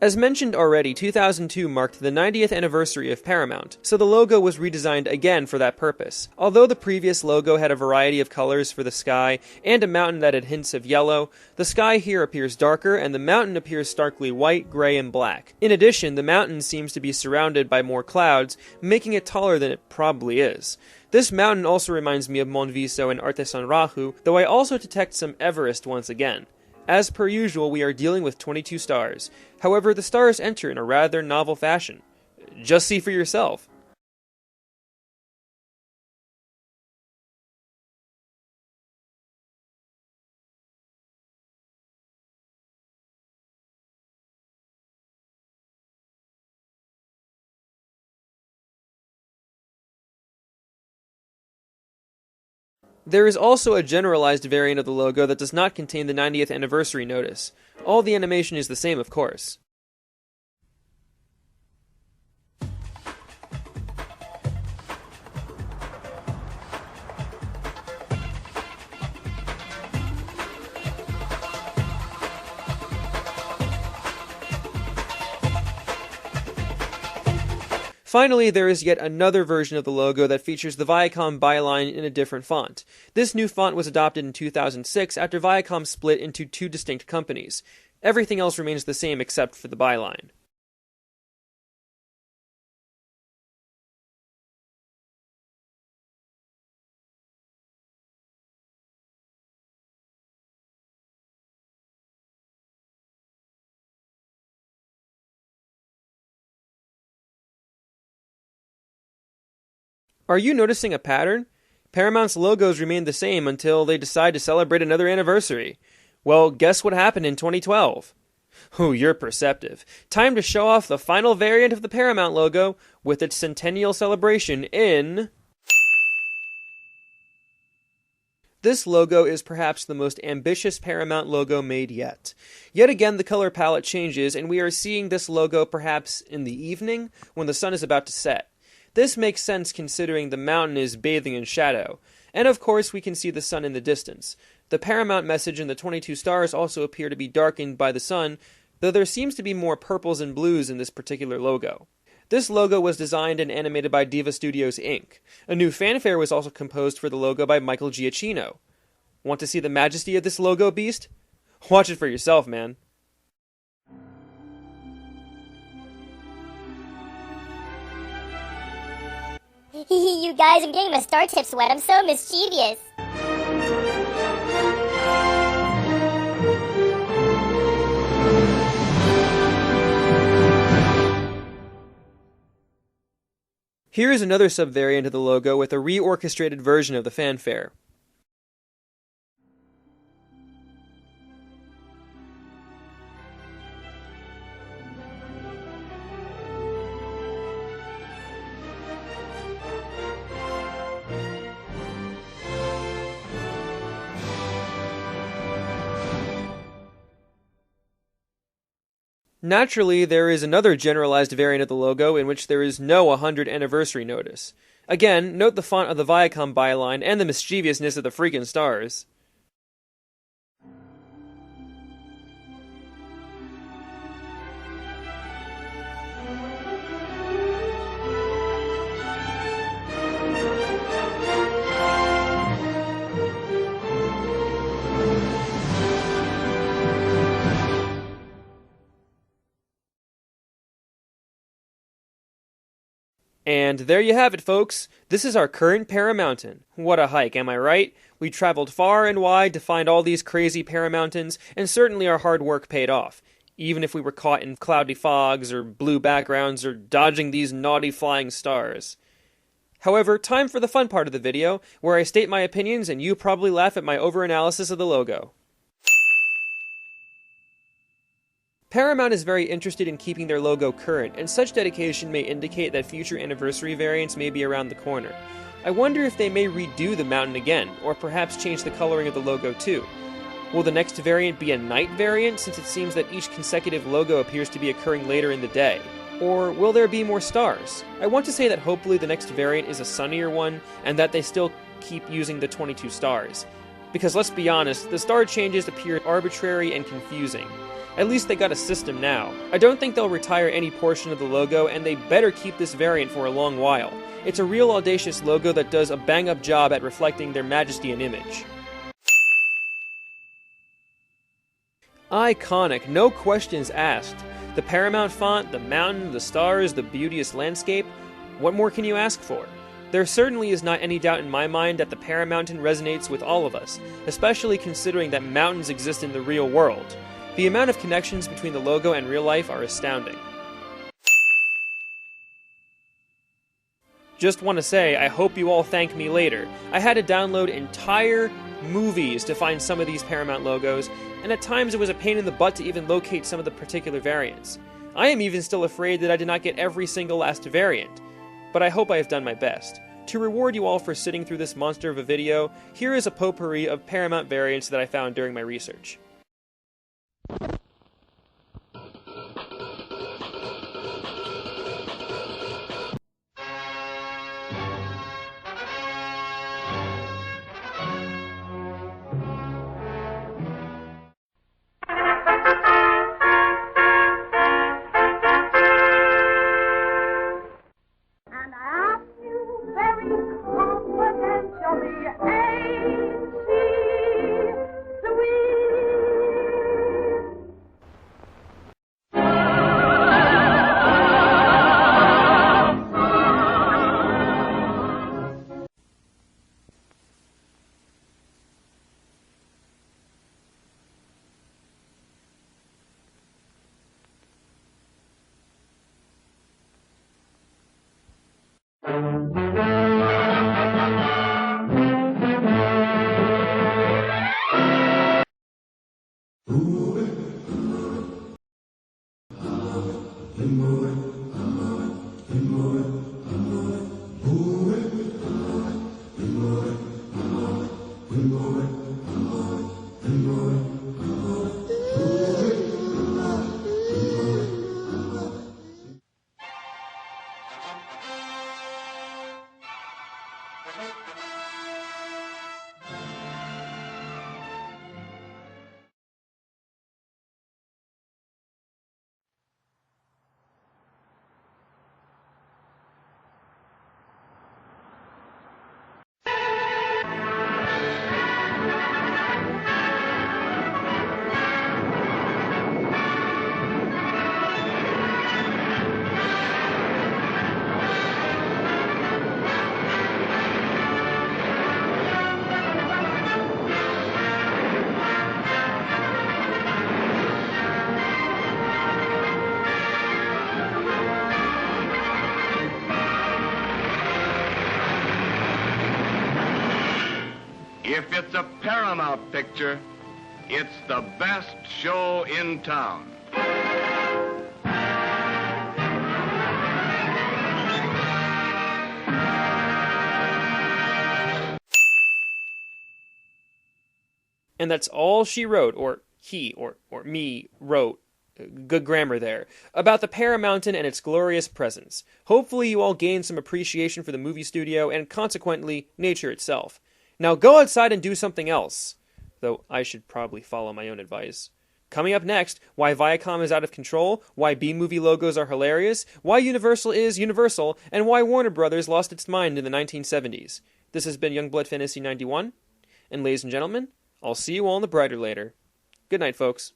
As mentioned already, 2002 marked the 90th anniversary of Paramount, so the logo was redesigned again for that purpose. Although the previous logo had a variety of colors for the sky, and a mountain that had hints of yellow, the sky here appears darker and the mountain appears starkly white, gray, and black. In addition, the mountain seems to be surrounded by more clouds, making it taller than it probably is. This mountain also reminds me of Monviso and Artesan Rahu, though I also detect some Everest once again. As per usual, we are dealing with 22 stars. However, the stars enter in a rather novel fashion. Just see for yourself. There is also a generalized variant of the logo that does not contain the 90th anniversary notice. All the animation is the same, of course. Finally, there is yet another version of the logo that features the Viacom byline in a different font. This new font was adopted in 2006 after Viacom split into two distinct companies. Everything else remains the same except for the byline. Are you noticing a pattern? Paramount's logos remain the same until they decide to celebrate another anniversary. Well, guess what happened in 2012? Ooh, you're perceptive. Time to show off the final variant of the Paramount logo with its Centennial celebration in... This logo is perhaps the most ambitious Paramount logo made yet. Yet again, the color palette changes, and we are seeing this logo perhaps in the evening when the sun is about to set. This makes sense considering the mountain is bathing in shadow, and of course we can see the sun in the distance. The Paramount message and the 22 stars also appear to be darkened by the sun, though there seems to be more purples and blues in this particular logo. This logo was designed and animated by Diva Studios Inc. A new fanfare was also composed for the logo by Michael Giacchino. Want to see the majesty of this logo beast? Watch it for yourself, man. You guys, I'm getting my star tips wet. I'm so mischievous. Here is another subvariant of the logo with a reorchestrated version of the fanfare. Naturally, there is another generalized variant of the logo in which there is no 100th anniversary notice. Again, note the font of the Viacom byline and the mischievousness of the freaking stars. And there you have it, folks. This is our current Paramountain. What a hike, am I right? We traveled far and wide to find all these crazy Paramountains, and certainly our hard work paid off. Even if we were caught in cloudy fogs, or blue backgrounds, or dodging these naughty flying stars. However, time for the fun part of the video, where I state my opinions and you probably laugh at my overanalysis of the logo. Paramount is very interested in keeping their logo current, and such dedication may indicate that future anniversary variants may be around the corner. I wonder if they may redo the mountain again, or perhaps change the coloring of the logo too. Will the next variant be a night variant, since it seems that each consecutive logo appears to be occurring later in the day? Or will there be more stars? I want to say that hopefully the next variant is a sunnier one, and that they still keep using the 22 stars. Because let's be honest, the star changes appear arbitrary and confusing. At least they got a system now. I don't think they'll retire any portion of the logo, and they better keep this variant for a long while. It's a real audacious logo that does a bang-up job at reflecting their majesty and image. Iconic, no questions asked. The Paramount font, the mountain, the stars, the beauteous landscape. What more can you ask for? There certainly is not any doubt in my mind that the Paramountain resonates with all of us, especially considering that mountains exist in the real world. The amount of connections between the logo and real life are astounding. Just want to say, I hope you all thank me later. I had to download entire movies to find some of these Paramount logos, and at times it was a pain in the butt to even locate some of the particular variants. I am even still afraid that I did not get every single last variant, but I hope I have done my best. To reward you all for sitting through this monster of a video, here is a potpourri of Paramount variants that I found during my research. If it's a Paramount picture, it's the best show in town. And that's all she wrote, or he, or me wrote, good grammar there, about the Paramountain and its glorious presence. Hopefully you all gained some appreciation for the movie studio and consequently nature itself. Now go outside and do something else, though I should probably follow my own advice. Coming up next, why Viacom is out of control, why B-movie logos are hilarious, why Universal is Universal, and why Warner Brothers lost its mind in the 1970s. This has been Youngblood Fantasy 91, and ladies and gentlemen, I'll see you all in the brighter later. Good night, folks.